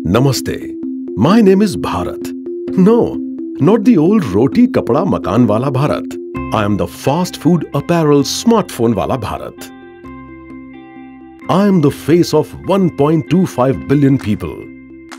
Namaste. My name is Bharat. No, not the old roti kapda makan wala Bharat. I am the fast food apparel smartphone wala Bharat. I am the face of 1.25 billion people,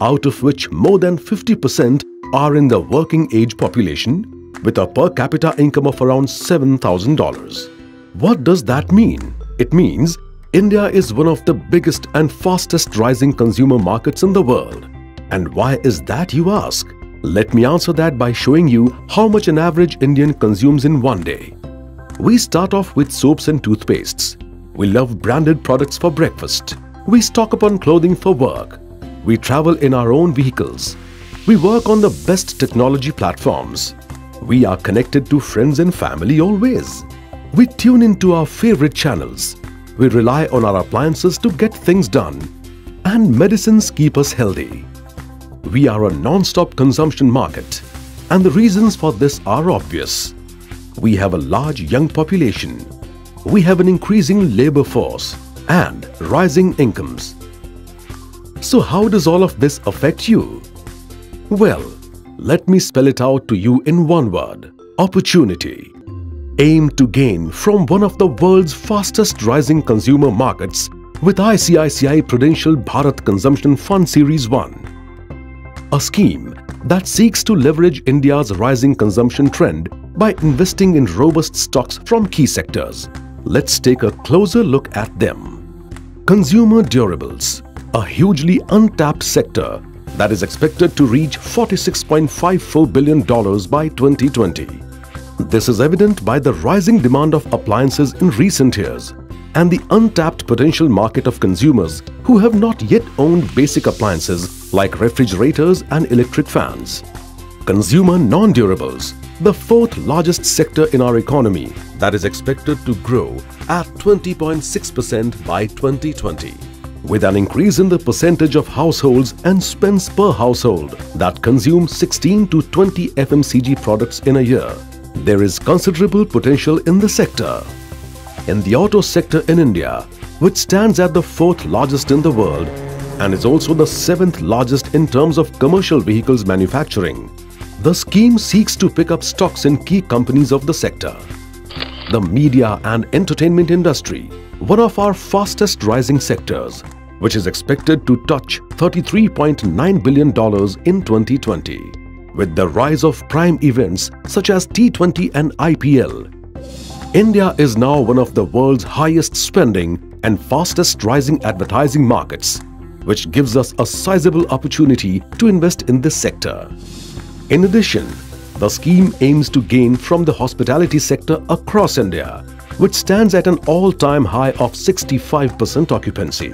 out of which more than 50% are in the working age population with a per capita income of around $7,000. What does that mean? It means India is one of the biggest and fastest rising consumer markets in the world. And why is that, you ask? Let me answer that by showing you how much an average Indian consumes in one day. We start off with soaps and toothpastes. We love branded products for breakfast. We stock up on clothing for work. We travel in our own vehicles. We work on the best technology platforms. We are connected to friends and family always. We tune into our favorite channels. We rely on our appliances to get things done. And medicines keep us healthy. We are a non-stop consumption market. And the reasons for this are obvious. We have a large young population. We have an increasing labor force and rising incomes. So how does all of this affect you? Well, let me spell it out to you in one word: opportunity. Aim to gain from one of the world's fastest rising consumer markets with ICICI Prudential Bharat Consumption Fund Series 1. A scheme that seeks to leverage India's rising consumption trend by investing in robust stocks from key sectors. Let's take a closer look at them. Consumer durables, a hugely untapped sector that is expected to reach $46.54 billion by 2020. This is evident by the rising demand of appliances in recent years and the untapped potential market of consumers who have not yet owned basic appliances like refrigerators and electric fans. Consumer non-durables, the fourth largest sector in our economy that is expected to grow at 20.6% by 2020. With an increase in the percentage of households and spends per household that consume 16 to 20 FMCG products in a year, there is considerable potential in the sector. In the auto sector in India, which stands at the fourth largest in the world and is also the seventh largest in terms of commercial vehicles manufacturing, the scheme seeks to pick up stocks in key companies of the sector. The media and entertainment industry, one of our fastest rising sectors, which is expected to touch $33.9 billion in 2020. With the rise of prime events such as T20 and IPL, India is now one of the world's highest spending and fastest rising advertising markets, which gives us a sizable opportunity to invest in this sector. In addition, the scheme aims to gain from the hospitality sector across India, which stands at an all-time high of 65% occupancy.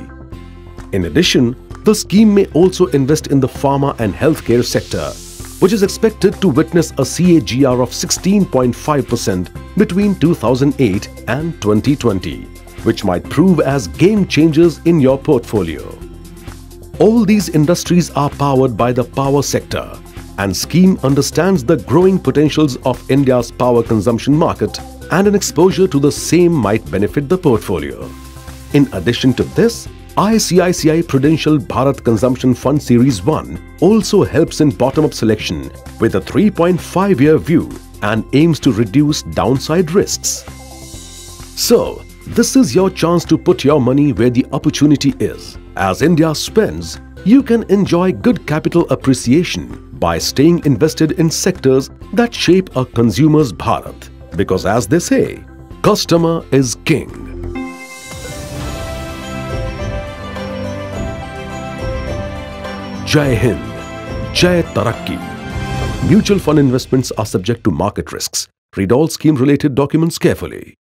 In addition, the scheme may also invest in the pharma and healthcare sector, which is expected to witness a CAGR of 16.5% between 2008 and 2020, which might prove as game changers in your portfolio. All these industries are powered by the power sector, and scheme understands the growing potentials of India's power consumption market, and an exposure to the same might benefit the portfolio. In addition to this, ICICI Prudential Bharat Consumption Fund Series 1 also helps in bottom-up selection with a 3.5-year view and aims to reduce downside risks. So, this is your chance to put your money where the opportunity is. As India spends, you can enjoy good capital appreciation by staying invested in sectors that shape a consumer's Bharat. Because as they say, customer is king. Jai Hind, Jai Tarakki. Mutual fund investments are subject to market risks. Read all scheme-related documents carefully.